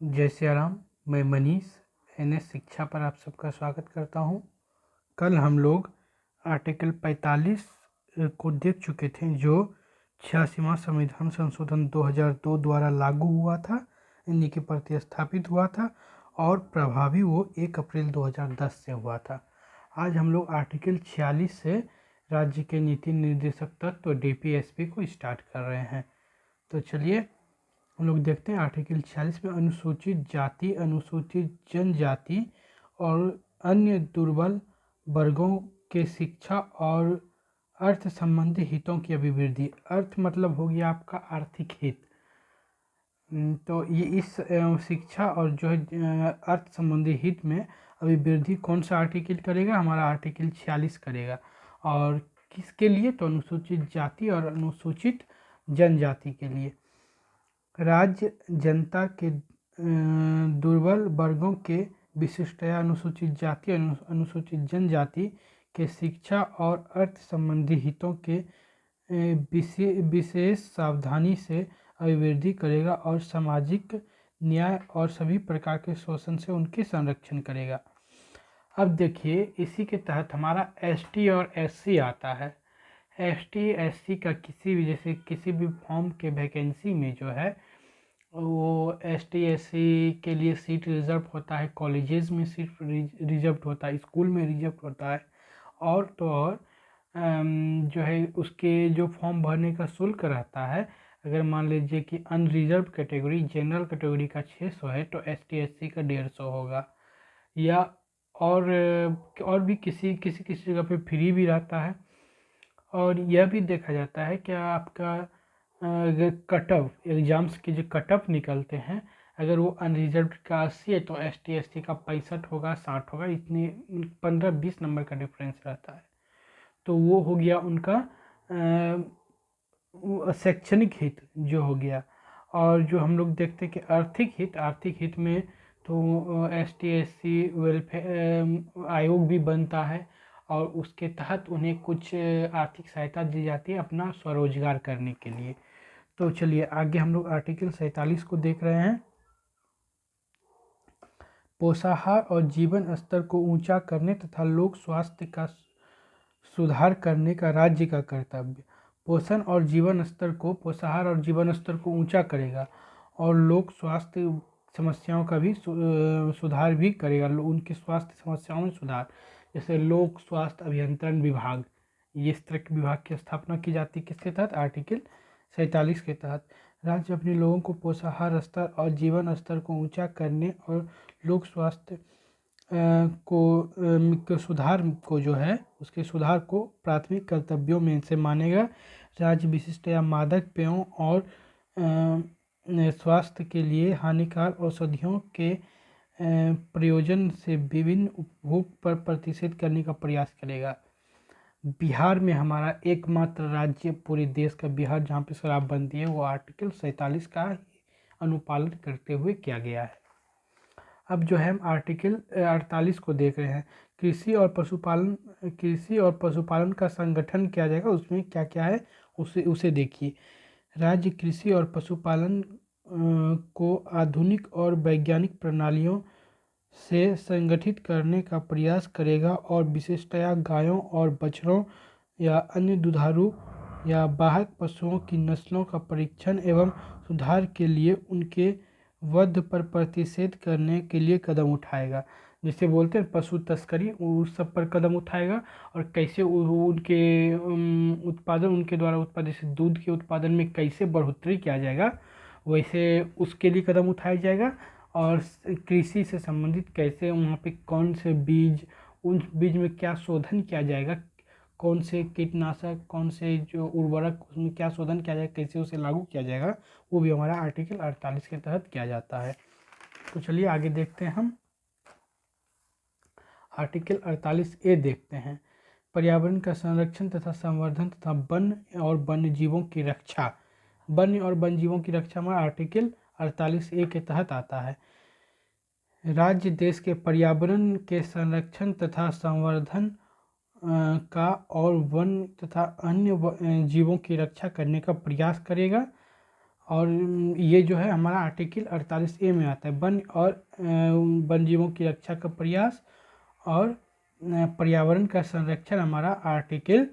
जय सिया राम। मैं मनीष एनएस शिक्षा पर आप सबका स्वागत करता हूं। कल हम लोग आर्टिकल 45 को देख चुके थे, जो 86वां संविधान संशोधन 2002 द्वारा लागू हुआ था, यानी कि प्रतिस्थापित हुआ था और प्रभावी वो 1 अप्रैल 2010 से हुआ था। आज हम लोग आर्टिकल 46 से राज्य के नीति निर्देशक तत्व डीपीएसपी को स्टार्ट कर रहे हैं। तो चलिए हम लोग देखते हैं आर्टिकल 46 में अनुसूचित जाति, अनुसूचित जनजाति और अन्य दुर्बल वर्गों के शिक्षा और अर्थ संबंधी हितों की अभिवृद्धि। अर्थ मतलब हो गया आपका आर्थिक हित। तो ये इस शिक्षा और जो है अर्थ संबंधी हित में अभिवृद्धि कौन सा आर्टिकल करेगा? हमारा आर्टिकल 46 करेगा। और किसके लिए? तो अनुसूचित जाति और अनुसूचित जनजाति के लिए। राज्य जनता के दुर्बल वर्गों के विशिष्टया अनुसूचित जाति अनुसूचित जनजाति के शिक्षा और अर्थ संबंधी हितों के विशेष सावधानी से अभिवृद्धि करेगा और सामाजिक न्याय और सभी प्रकार के शोषण से उनके संरक्षण करेगा। अब देखिए, इसी के तहत हमारा एसटी और एससी आता है। एसटी एससी का किसी भी जैसे किसी भी फॉर्म के वैकेंसी में जो है वो एसटी एससी के लिए सीट रिजर्व होता है, कॉलेजेस में सीट रिजर्व होता है, स्कूल में रिजर्व होता है। और तो और जो है उसके जो फॉर्म भरने का शुल्क रहता है, अगर मान लीजिए कि अनरिजर्व कैटेगरी जनरल कैटेगरी का 600 है तो एसटी एससी का 150 होगा। या और भी किसी किसी किसी जगह पे फ्री भी रहता है। और यह भी देखा जाता है कि आपका अगर कट ऑफ एग्ज़ाम्स के जो कट ऑफ निकलते हैं, अगर वो अनरिजर्व का 80 है तो एसटी एससी का 65 होगा, 60 होगा, इतने 15-20 नंबर का डिफरेंस रहता है। तो वो हो गया उनका शैक्षणिक हित जो हो गया। और जो हम लोग देखते हैं कि आर्थिक हित में तो एसटी एससी वेलफेयर आयोग भी बनता है और उसके तहत उन्हें कुछ आर्थिक सहायता दी जाती है अपना स्वरोजगार करने के लिए। तो चलिए आगे हम लोग आर्टिकल 47 को देख रहे हैं। पोषाहार और जीवन स्तर को ऊंचा करने तथा लोक स्वास्थ्य का सुधार करने का राज्य का कर्तव्य। पोषाहार और जीवन स्तर को ऊंचा करेगा और लोक स्वास्थ्य समस्याओं का भी सुधार भी करेगा, उनकी स्वास्थ्य समस्याओं में सुधार। जैसे लोक स्वास्थ्य अभियंत्रण विभाग, ये इस तरह के विभाग की स्थापना की जाती है किसके तहत? आर्टिकल 47 के तहत। राज्य अपने लोगों को पोषाहार स्तर और जीवन स्तर को ऊंचा करने और लोक स्वास्थ्य को सुधार को जो है उसके सुधार को प्राथमिक कर्तव्यों में से मानेगा। राज्य विशिष्ट या मादक पेयों और स्वास्थ्य के लिए हानिकारक औषधियों के प्रयोजन से विभिन्न उपभोग पर प्रतिषेध करने का प्रयास करेगा। बिहार में हमारा एकमात्र राज्य पूरे देश का बिहार जहाँ पे शराब बनती है, वो आर्टिकल 47 का अनुपालन करते हुए किया गया है। अब जो है हम आर्टिकल 48 को देख रहे हैं। कृषि और पशुपालन का संगठन किया जाएगा, उसमें क्या क्या है उसे देखिए। राज्य कृषि और पशुपालन को आधुनिक और वैज्ञानिक प्रणालियों से संगठित करने का प्रयास करेगा और विशेषतया गायों और बछड़ों या अन्य दुधारू या बाहक पशुओं की नस्लों का परीक्षण एवं सुधार के लिए उनके वध पर प्रतिषेध करने के लिए कदम उठाएगा। जिसे बोलते हैं पशु तस्करी, उस सब पर कदम उठाएगा। और कैसे उनके उत्पादन, उनके द्वारा उत्पादित दूध के उत्पादन में कैसे बढ़ोतरी किया जाएगा, वैसे उसके लिए कदम उठाया जाएगा। और कृषि से संबंधित कैसे वहाँ पे कौन से बीज, उन बीज में क्या शोधन किया जाएगा, कौन से कीटनाशक, कौन से जो उर्वरक, उसमें क्या शोधन किया जाएगा, कैसे उसे लागू किया जाएगा, वो भी हमारा आर्टिकल 48 के तहत किया जाता है। तो चलिए आगे देखते हैं हम आर्टिकल 48A देखते हैं। पर्यावरण का संरक्षण तथा संवर्धन तथा वन्य और वन्य जीवों की रक्षा। वन्य और वन्य जीवों की रक्षा हमारा आर्टिकल 48A के तहत आता है। राज्य देश के पर्यावरण के संरक्षण तथा संवर्धन का और वन तथा अन्य जीवों की रक्षा करने का प्रयास करेगा। और ये जो है हमारा आर्टिकल 48A में आता है, वन और वन जीवों की रक्षा का प्रयास और पर्यावरण का संरक्षण हमारा आर्टिकल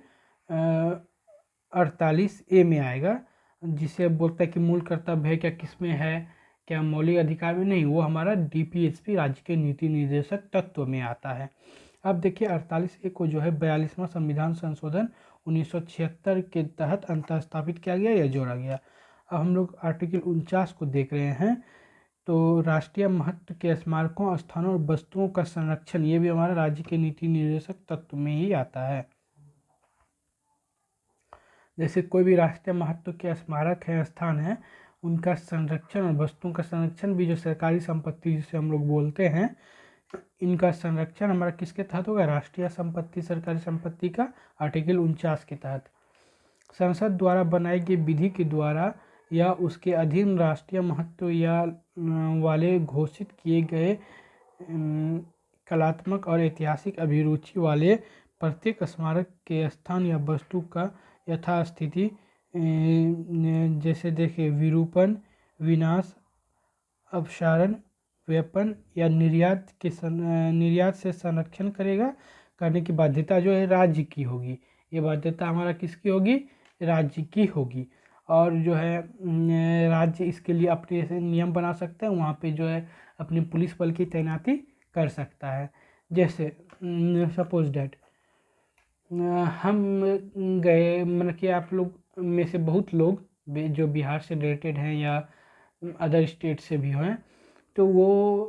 48A में आएगा, जिसे बोलता है कि मूल कर्तव्य है क्या किसमें है, क्या मौलिक अधिकार में, नहीं, वो हमारा DPSP राज्य के नीति निर्देशक तत्व में आता है। अब देखिए 48A को जो है 42वां संविधान संशोधन 1976 के तहत अंतःस्थापित किया गया या जोड़ा गया। अब हम लोग आर्टिकल 49 को देख रहे हैं। तो राष्ट्रीय महत्व के स्मारकों, स्थानों और वस्तुओं का संरक्षण, ये भी हमारा राज्य के नीति निर्देशक तत्व में ही आता है। जैसे कोई भी राष्ट्रीय महत्व के स्मारक है, स्थान है, उनका संरक्षण और वस्तुओं का संरक्षण भी, जो सरकारी संपत्ति जिसे हम लोग बोलते हैं, इनका संरक्षण हमारा किसके तहत होगा, राष्ट्रीय संपत्ति, सरकारी संपत्ति का आर्टिकल 49 के तहत। संसद द्वारा बनाई गई विधि के द्वारा या उसके अधीन राष्ट्रीय महत्व या वाले घोषित किए गए कलात्मक और ऐतिहासिक अभिरुचि वाले प्रत्येक स्मारक के स्थान या वस्तु का यथास्थिति, जैसे देखिए विरूपण, विनाश, अपसारण, व्यापन या निर्यात से संरक्षण करने की बाध्यता जो है राज्य की होगी। ये बाध्यता हमारा किसकी होगी, राज्य की होगी। और जो है राज्य इसके लिए अपने नियम बना सकता है, वहाँ पे जो है अपनी पुलिस बल की तैनाती कर सकता है। जैसे सपोज डैट हम गए, मतलब कि आप लोग में से बहुत लोग जो बिहार से रिलेटेड हैं या अदर स्टेट से भी हैं, तो वो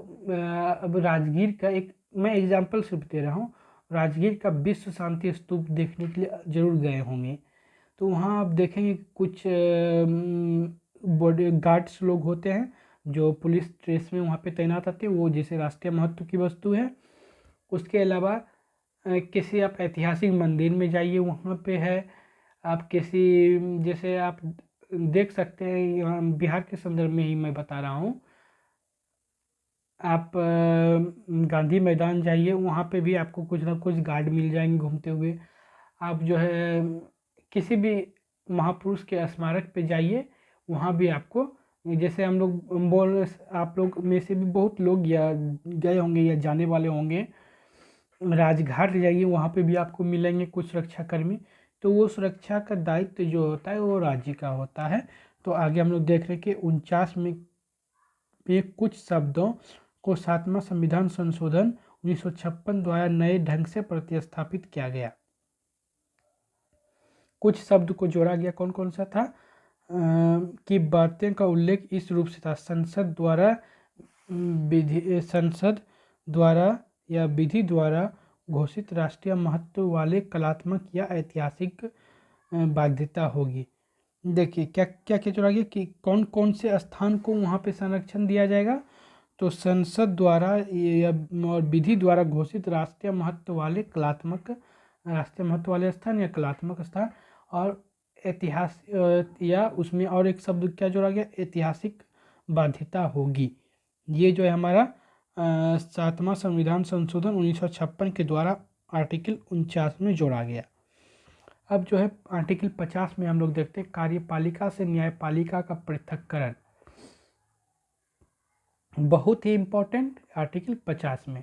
अब राजगीर का एक मैं एग्जांपल सिर्फ दे रहा हूँ, राजगीर का विश्व शांति स्तूप देखने के लिए जरूर गए होंगे। तो वहाँ आप देखेंगे कुछ बॉडी गार्ड्स लोग होते हैं जो पुलिस ड्रेस में वहाँ पे तैनात आते हैं, वो जैसे राष्ट्रीय महत्व की वस्तु है। उसके अलावा किसी आप ऐतिहासिक मंदिर में जाइए, वहाँ पे है, आप किसी जैसे आप देख सकते हैं, बिहार के संदर्भ में ही मैं बता रहा हूँ, आप गांधी मैदान जाइए, वहाँ पे भी आपको कुछ ना कुछ गार्ड मिल जाएंगे घूमते हुए। आप जो है किसी भी महापुरुष के स्मारक पे जाइए, वहाँ भी आपको, जैसे हम लोग आप लोग में से भी बहुत लोग या गए होंगे या जाने वाले होंगे, राजघाट जाइए, वहाँ पे भी आपको मिलेंगे कुछ सुरक्षाकर्मी। तो वो सुरक्षा का दायित्व जो होता है वो राज्य का होता है। तो आगे हम लोग देख रहे हैं कि 49 में कुछ शब्दों को 7वां संविधान संशोधन 1956 द्वारा नए ढंग से प्रतिस्थापित किया गया। कुछ शब्द को जोड़ा गया, कौन कौन सा था, कि बातें का उल्लेख इस रूप से था, संसद द्वारा या विधि द्वारा घोषित राष्ट्रीय महत्व वाले कलात्मक या ऐतिहासिक बाध्यता होगी। देखिए क्या क्या क्या जोड़ा गया कि कौन कौन से स्थान को वहाँ पे संरक्षण दिया जाएगा। तो संसद द्वारा या और विधि द्वारा घोषित राष्ट्रीय महत्व वाले स्थान या कलात्मक स्थान, और इतिहास या उसमें और एक शब्द क्या जोड़ा गया, ऐतिहासिक बाध्यता होगी। ये जो है हमारा 7वां संविधान संशोधन 1956 के द्वारा आर्टिकल 49 में जोड़ा गया। अब जो है आर्टिकल 50 में हम लोग देखते हैं कार्यपालिका से न्यायपालिका का पृथक्करण। बहुत ही इम्पोर्टेंट आर्टिकल 50 में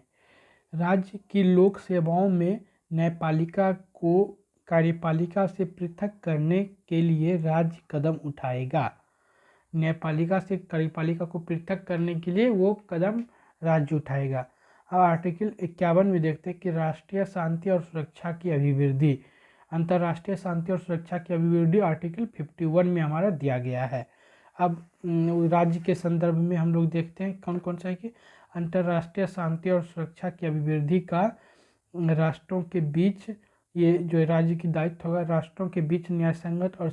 राज्य की लोक सेवाओं में न्यायपालिका को कार्यपालिका से पृथक करने के लिए राज्य कदम उठाएगा। न्यायपालिका से कार्यपालिका को पृथक करने के लिए वो कदम राज्य उठाएगा। अब आर्टिकल 51 में देखते हैं कि राष्ट्रीय शांति और सुरक्षा की अभिवृद्धि, अंतर्राष्ट्रीय शांति और सुरक्षा की अभिवृद्धि आर्टिकल 51 में हमारा दिया गया है। अब राज्य के संदर्भ में हम लोग देखते हैं कौन कौन सा है कि अंतर्राष्ट्रीय शांति और सुरक्षा की अभिवृद्धि का राष्ट्रों के बीच, ये जो राज्य की दायित्व होगा, राष्ट्रों के बीच न्यायसंगत और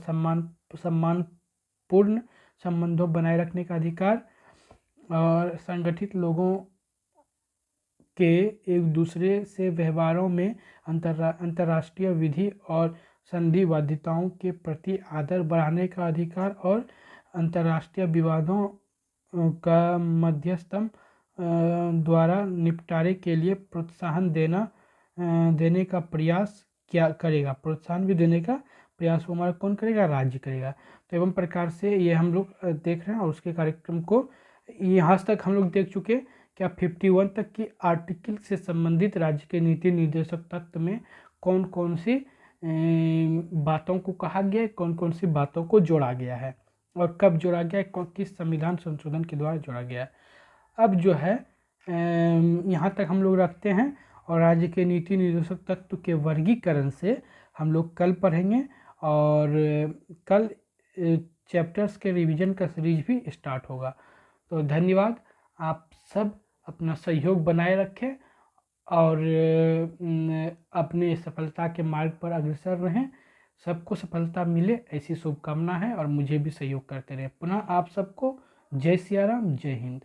सम्मानपूर्ण संबंधों बनाए रखने का अधिकार, और संगठित लोगों के एक दूसरे से व्यवहारों में अंतर्राष्ट्रीय विधि और संधि बाध्यताओं के प्रति आदर बढ़ाने का अधिकार, और अंतर्राष्ट्रीय विवादों का मध्यस्थता द्वारा निपटारे के लिए प्रोत्साहन देने का प्रयास क्या करेगा, प्रोत्साहन भी देने का प्रयास को हमारा कौन करेगा, राज्य करेगा। तो एवं प्रकार से ये हम लोग देख रहे हैं, और उसके कार्यक्रम को यहाँ तक हम लोग देख चुके। क्या 51 तक की आर्टिकल से संबंधित राज्य के नीति निर्देशक तत्व में कौन कौन सी बातों को कहा गया है, कौन कौन सी बातों को जोड़ा गया है, और कब जोड़ा गया है, किस संविधान संशोधन के द्वारा जोड़ा गया है। अब जो है यहाँ तक हम लोग रखते हैं, और राज्य के नीति निर्देशक तत्व के वर्गीकरण से हम लोग कल पढ़ेंगे, और कल चैप्टर्स के रिवीजन का सीरीज भी स्टार्ट होगा। तो धन्यवाद। आप सब अपना सहयोग बनाए रखें और अपने सफलता के मार्ग पर अग्रसर रहें। सबको सफलता मिले ऐसी शुभकामना है, और मुझे भी सहयोग करते रहें। पुनः आप सबको जय सिया राम, जय हिंद।